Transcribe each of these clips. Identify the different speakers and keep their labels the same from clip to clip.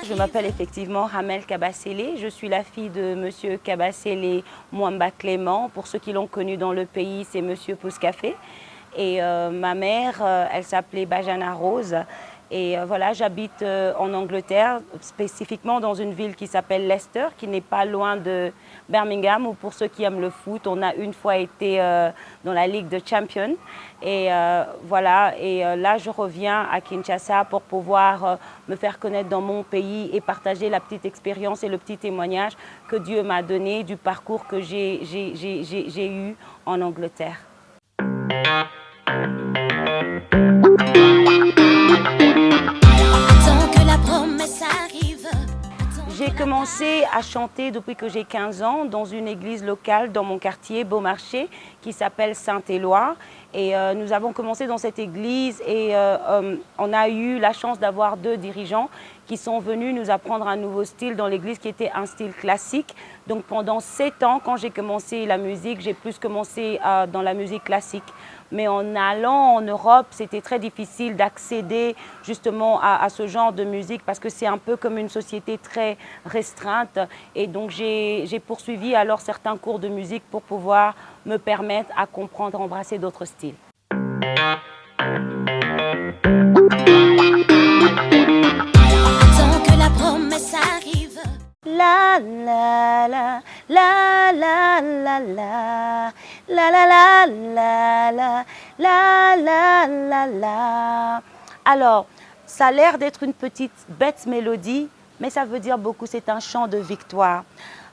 Speaker 1: Je m'appelle effectivement Hamel Kabasele, je suis la fille de Monsieur Kabasele Mwamba Clément. Pour ceux qui l'ont connu dans le pays, c'est Monsieur Pousse-Café. Et ma mère, elle s'appelait Bajana Rose. Et voilà, j'habite en Angleterre, spécifiquement dans une ville qui s'appelle Leicester, qui n'est pas loin de Birmingham, où pour ceux qui aiment le foot, on a une fois été dans la Ligue de Champions. Et voilà, et là je reviens à Kinshasa pour pouvoir me faire connaître dans mon pays et partager la petite expérience et le petit témoignage que Dieu m'a donné du parcours que j'ai eu en Angleterre. J'ai commencé à chanter depuis que j'ai 15 ans dans une église locale dans mon quartier Beaumarchais qui s'appelle Saint-Éloi. Et nous avons commencé dans cette église et on a eu la chance d'avoir 2 dirigeants qui sont venus nous apprendre un nouveau style dans l'église qui était un style classique. Donc pendant 7 ans, quand j'ai commencé la musique, j'ai plus commencé dans la musique classique. Mais en allant en Europe, c'était très difficile d'accéder justement à ce genre de musique parce que c'est un peu comme une société très restreinte. Et donc j'ai poursuivi alors certains cours de musique pour pouvoir me permettre à comprendre, embrasser d'autres styles. La la la la la la la la la la la la la la la la. Alors, ça a l'air d'être une petite bête mélodie, mais ça veut dire beaucoup, c'est un chant de victoire.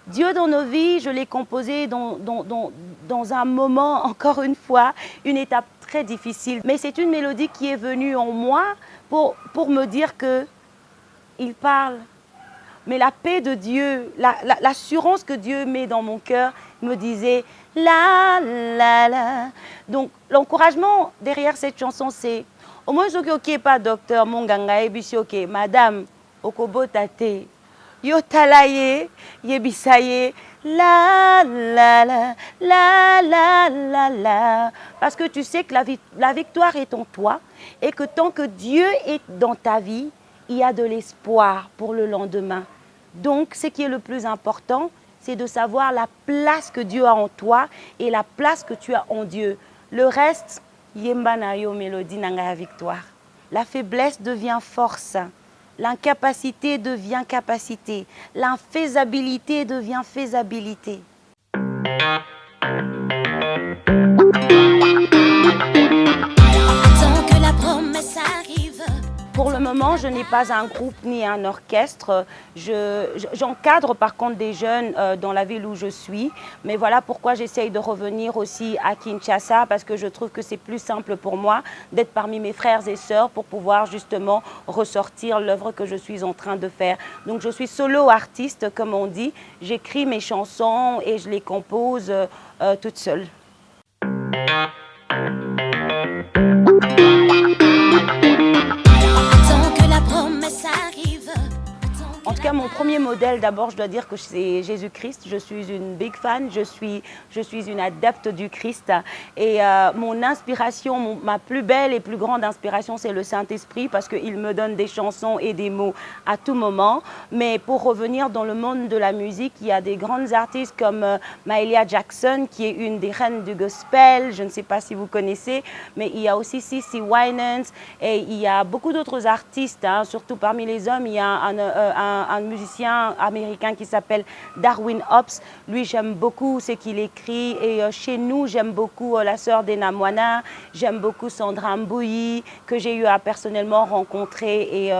Speaker 1: Dieu dans nos vies, je l'ai composé dans un moment, encore une fois, une étape très difficile. Mais c'est une mélodie qui est venue en moi pour me dire qu'il parle. Mais la paix de Dieu, l'assurance que Dieu met dans mon cœur me disait la la la. Donc l'encouragement derrière cette chanson, c'est au moins ok pas docteur monganga ebisi ok madame okobotate yo talaye yebisaye la la la la la la la. Parce que tu sais que la victoire est en toi et que tant que Dieu est dans ta vie, il y a de l'espoir pour le lendemain. Donc, ce qui est le plus important, c'est de savoir la place que Dieu a en toi et la place que tu as en Dieu. Le reste, yemba na yo mélodie nanga victoire. La faiblesse devient force. L'incapacité devient capacité. L'infaisabilité devient faisabilité. Pour le moment, je n'ai pas un groupe ni un orchestre. J'encadre par contre des jeunes dans la ville où je suis. Mais voilà pourquoi j'essaye de revenir aussi à Kinshasa parce que je trouve que c'est plus simple pour moi d'être parmi mes frères et sœurs pour pouvoir justement ressortir l'œuvre que je suis en train de faire. Donc je suis solo artiste comme on dit. J'écris mes chansons et je les compose toute seule. En tout cas, mon premier modèle, d'abord, je dois dire que c'est Jésus-Christ. Je suis une big fan, je suis une adepte du Christ. Et mon inspiration, ma plus belle et plus grande inspiration, c'est le Saint-Esprit parce qu'il me donne des chansons et des mots à tout moment. Mais pour revenir dans le monde de la musique, il y a des grandes artistes comme Mahalia Jackson, qui est une des reines du gospel. Je ne sais pas si vous connaissez, mais il y a aussi CeCe Winans et il y a beaucoup d'autres artistes, hein, surtout parmi les hommes. Il y a un musicien américain qui s'appelle Darwin Hobbs. Lui, j'aime beaucoup ce qu'il écrit. Et chez nous, j'aime beaucoup la sœur d'Ena Moana. J'aime beaucoup Sandra Mbouyi, que j'ai eu à personnellement rencontrer. Et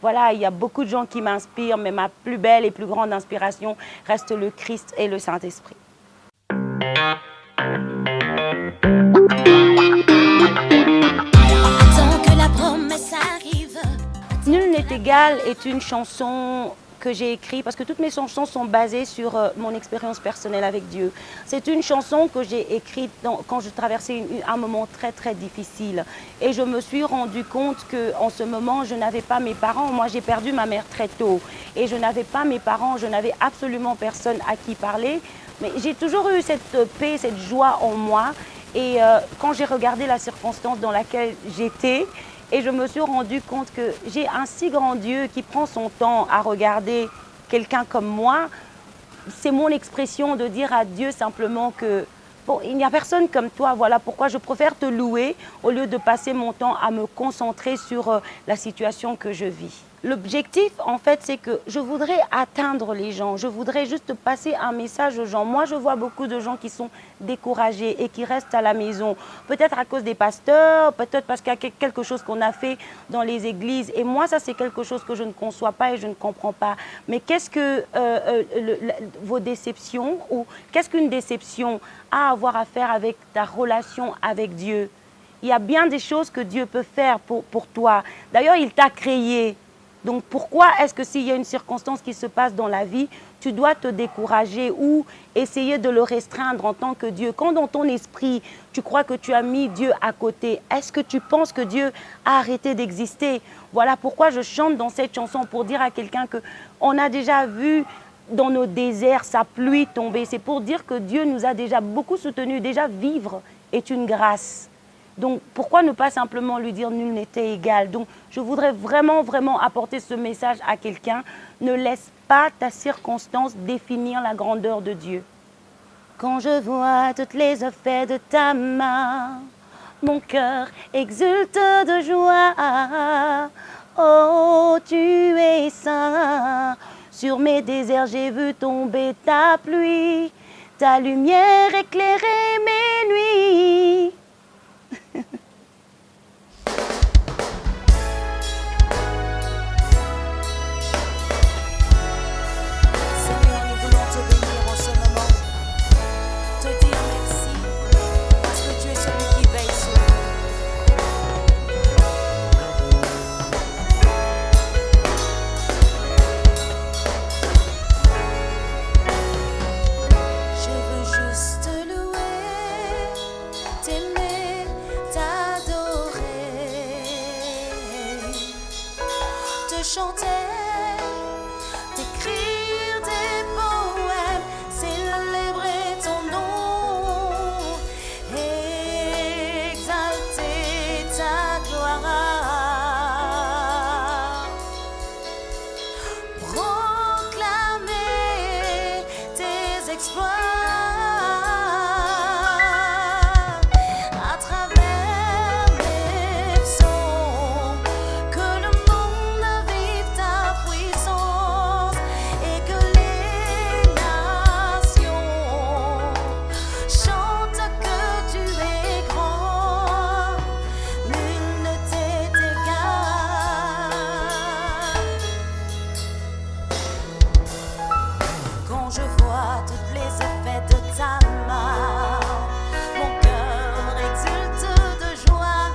Speaker 1: voilà, il y a beaucoup de gens qui m'inspirent, mais ma plus belle et plus grande inspiration reste le Christ et le Saint-Esprit. Nul n'est égal est une chanson que j'ai écrite parce que toutes mes chansons sont basées sur mon expérience personnelle avec Dieu. C'est une chanson que j'ai écrite quand je traversais un moment très très difficile et je me suis rendu compte qu'en ce moment je n'avais pas mes parents. Moi j'ai perdu ma mère très tôt et je n'avais pas mes parents, je n'avais absolument personne à qui parler. Mais j'ai toujours eu cette paix, cette joie en moi Et quand j'ai regardé la circonstance dans laquelle j'étais, et je me suis rendu compte que j'ai un si grand Dieu qui prend son temps à regarder quelqu'un comme moi, c'est mon expression de dire à Dieu simplement que bon, il n'y a personne comme toi, voilà pourquoi je préfère te louer au lieu de passer mon temps à me concentrer sur la situation que je vis. L'objectif, en fait, c'est que je voudrais atteindre les gens. Je voudrais juste passer un message aux gens. Moi, je vois beaucoup de gens qui sont découragés et qui restent à la maison. Peut-être à cause des pasteurs, peut-être parce qu'il y a quelque chose qu'on a fait dans les églises. Et moi, ça, c'est quelque chose que je ne conçois pas et je ne comprends pas. Mais qu'est-ce que vos déceptions ou qu'est-ce qu'une déception a à voir à faire avec ta relation avec Dieu? Il y a bien des choses que Dieu peut faire pour toi. D'ailleurs, il t'a créé. Donc pourquoi est-ce que s'il y a une circonstance qui se passe dans la vie, tu dois te décourager ou essayer de le restreindre en tant que Dieu? Quand dans ton esprit, tu crois que tu as mis Dieu à côté, est-ce que tu penses que Dieu a arrêté d'exister? Voilà pourquoi je chante dans cette chanson pour dire à quelqu'un qu'on a déjà vu dans nos déserts sa pluie tomber. C'est pour dire que Dieu nous a déjà beaucoup soutenus. Déjà vivre est une grâce. Donc, pourquoi ne pas simplement lui dire nul n'était égal? Donc, je voudrais vraiment, vraiment apporter ce message à quelqu'un. Ne laisse pas ta circonstance définir la grandeur de Dieu. Quand je vois toutes les effets de ta main, mon cœur exulte de joie. Oh, tu es saint. Sur mes déserts, j'ai vu tomber ta pluie. Ta lumière éclairait mes nuits.
Speaker 2: Seigneur, nous voulons te bénir en ce moment, te dire merci, parce que tu es celui qui veille sur nous. Je veux juste te louer, t'aimer, t'adorer, te chanter, t'écrire des poèmes, célébrer ton nom, exalter ta gloire, proclamer tes exploits. À travers mes psaumes, que le monde vive ta puissance et que les nations chantent que tu es grand, nul ne t'est égal. Quand je vois toutes les effets de ta main, mon cœur exulte de joie.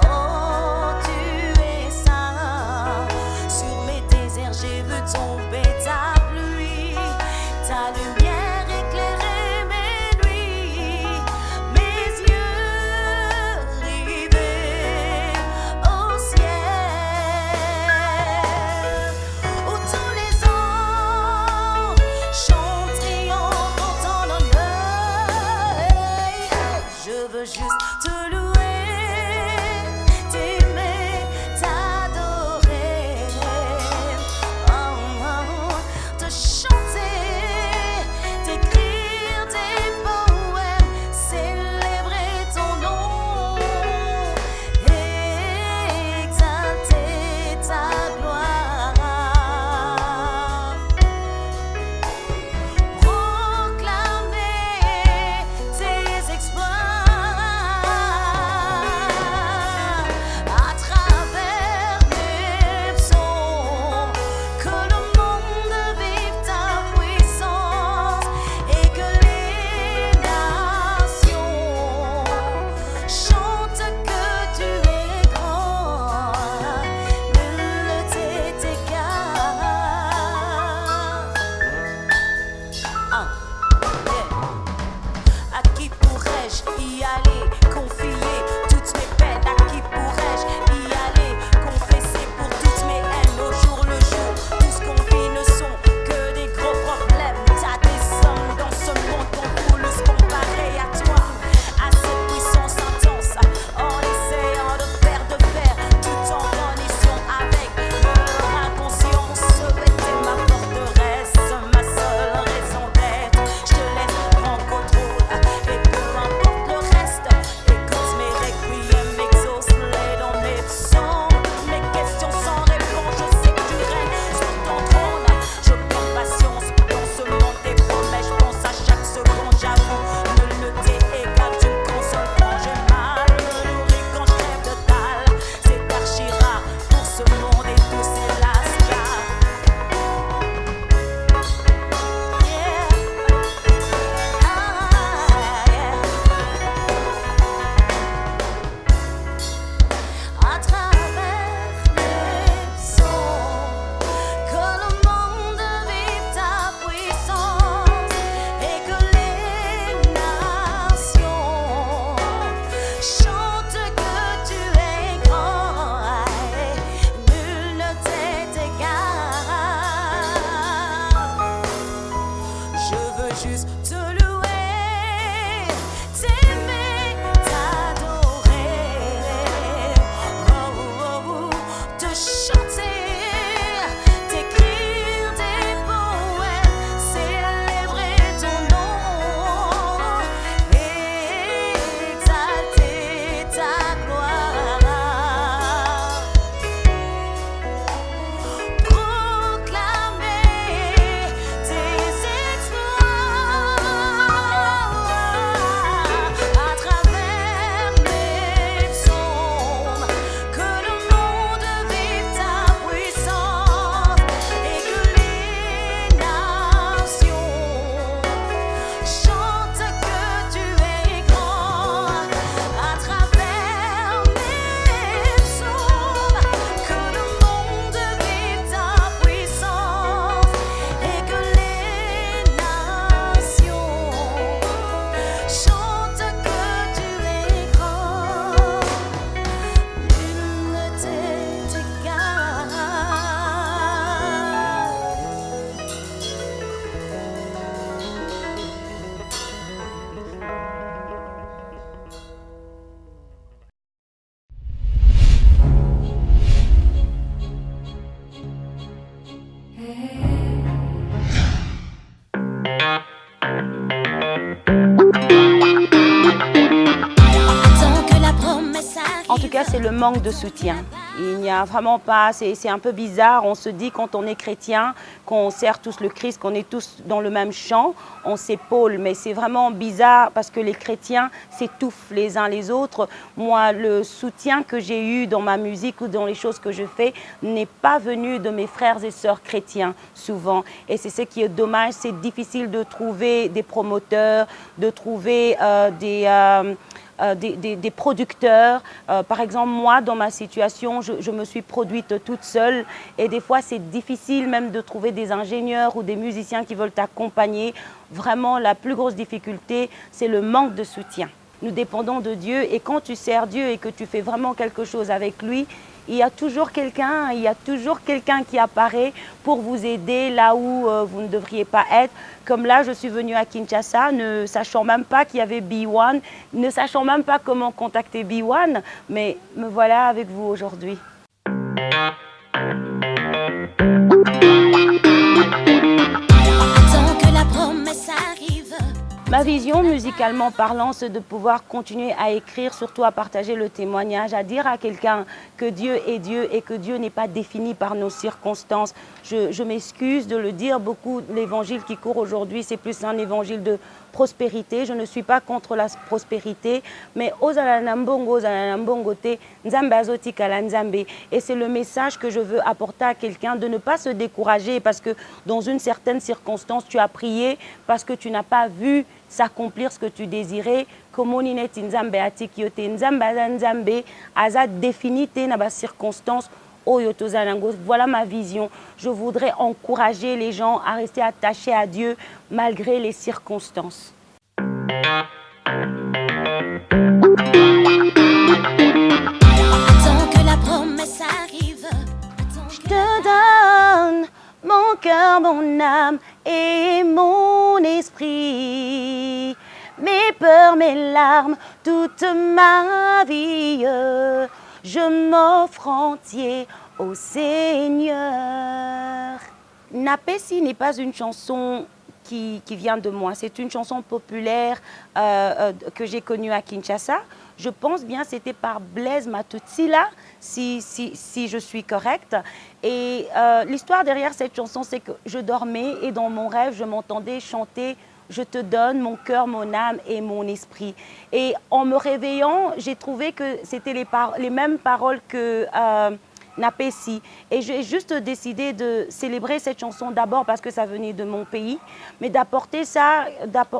Speaker 2: Oh, tu es saint. Sur mes déserts, j'ai vu tomber ta pluie. Ta lumière éclairait mes nuits. Mes yeux rivés au ciel, où tous les anges chantent triomphe en ton honneur. Je veux juste te louer, t'aimer, t'adorer, te chanter, t'écrire des poèmes, célébrer ton nom, exalter ta gloire, proclamer tes exploits.
Speaker 1: En tout cas, c'est le manque de soutien. Il n'y a vraiment pas, c'est un peu bizarre. On se dit quand on est chrétien, qu'on sert tous le Christ, qu'on est tous dans le même champ, on s'épaule. Mais c'est vraiment bizarre parce que les chrétiens s'étouffent les uns les autres. Moi, le soutien que j'ai eu dans ma musique ou dans les choses que je fais n'est pas venu de mes frères et sœurs chrétiens souvent. Et c'est ce qui est dommage. C'est difficile de trouver des promoteurs, de trouver des producteurs. Par exemple, moi, dans ma situation, je me suis produite toute seule et des fois, c'est difficile même de trouver des ingénieurs ou des musiciens qui veulent t'accompagner. Vraiment, la plus grosse difficulté, c'est le manque de soutien. Nous dépendons de Dieu et quand tu sers Dieu et que tu fais vraiment quelque chose avec lui, il y a toujours quelqu'un qui apparaît pour vous aider là où vous ne devriez pas être. Comme là, je suis venue à Kinshasa, ne sachant même pas qu'il y avait B1, ne sachant même pas comment contacter B1, mais me voilà avec vous aujourd'hui.
Speaker 2: Tant que la promesse arrive.
Speaker 1: Ma vision, musicalement parlant, c'est de pouvoir continuer à écrire, surtout à partager le témoignage, à dire à quelqu'un que Dieu est Dieu et que Dieu n'est pas défini par nos circonstances. Je m'excuse de le dire, beaucoup l'évangile qui court aujourd'hui, c'est plus un évangile de prospérité. Je ne suis pas contre la prospérité, mais et c'est le message que je veux apporter à quelqu'un, de ne pas se décourager parce que dans une certaine circonstance, tu as prié parce que tu n'as pas vu s'accomplir ce que tu désirais. Voilà ma vision. Je voudrais encourager les gens à rester attachés à Dieu malgré les circonstances.
Speaker 2: Tant que la promesse arrive.
Speaker 1: Je te donne mon cœur, mon âme et mon esprit, mes peurs, mes larmes, toute ma vie. Je m'offre entier au Seigneur. Napesi n'est pas une chanson qui vient de moi. C'est une chanson populaire que j'ai connue à Kinshasa. Je pense bien c'était par Blaise Matutsila, si je suis correcte. Et l'histoire derrière cette chanson, c'est que je dormais et dans mon rêve, je m'entendais chanter « Je te donne mon cœur, mon âme et mon esprit ». Et en me réveillant, j'ai trouvé que c'était les mêmes paroles que Napesi. Et j'ai juste décidé de célébrer cette chanson d'abord parce que ça venait de mon pays, mais d'apporter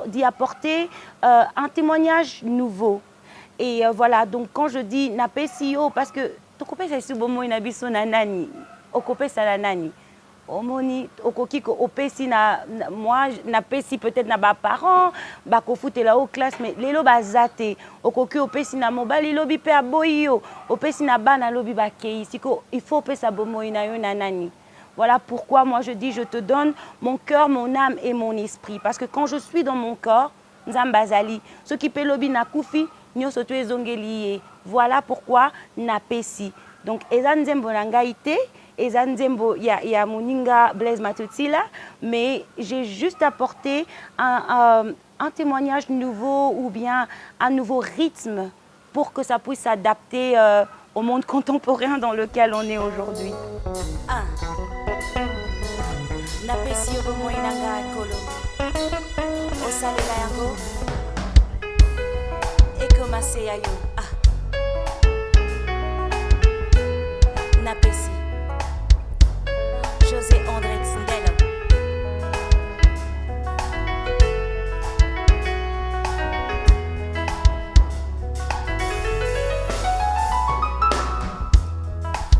Speaker 1: d'y apporter un témoignage nouveau. Et voilà, donc quand je dis Napesi yo, parce que tokope sa subomo inabiso na nani, okope sa la nani. Omoni okoki ko opesi na moi napesi peut-être na ba parents, ba ko futela au classe, mais lelo bazate okoki opesi na mobali lobi pe aboyi yo, opesi na bana lobi ba kei, siko il faut opesa bomo ina yo na nani. Voilà pourquoi moi je dis je te donne mon cœur, mon âme et mon esprit, parce que quand je suis dans mon corps, nzambazali, ce qui peut lobi na kufi nyoso to ezongeli. Voilà pourquoi Napesi. Donc eza nzembo na ngai te, eza nzembo ya moninga Blaise Matutsila, mais j'ai juste apporté un témoignage nouveau ou bien un nouveau rythme pour que ça puisse s'adapter au monde contemporain dans lequel on est aujourd'hui.
Speaker 2: Napesi yo bomo inanga kolo. Osalela yango. Ekomase ya yo. Napesi. José André Tsindelo.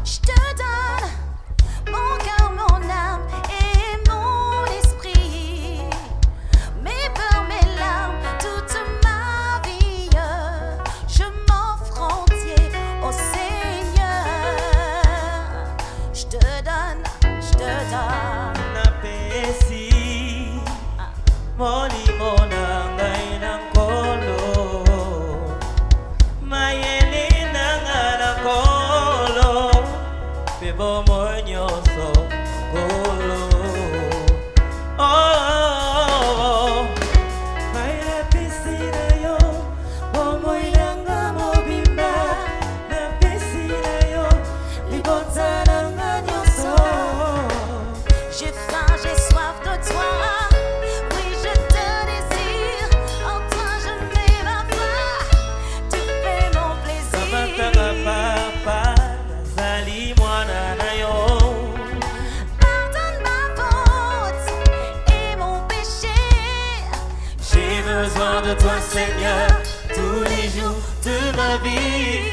Speaker 2: Je te donne mon cœur, mon âme et mon esprit, mes peurs, mes larmes, toute ma vie. Je m'offre entier au Seigneur. Je te donne.
Speaker 3: Napesi moni mona ngai na kolo mayele nanga na kolo bebo monyoso kolo oh mayele pisina yo bomo inanga mobimba na Seigneur, tous les jours de ma vie.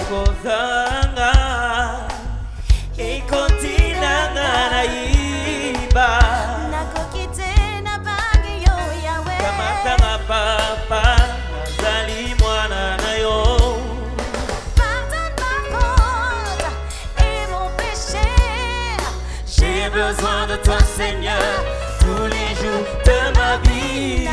Speaker 3: Kozanga ikotinanga naiba
Speaker 2: nakokite na bangi yo Yahweh
Speaker 3: kamatanga papa nazali mwana na yo.
Speaker 2: Pardonne ma faute et mon péché.
Speaker 3: J'ai besoin de toi Seigneur tous les jours de ma vie.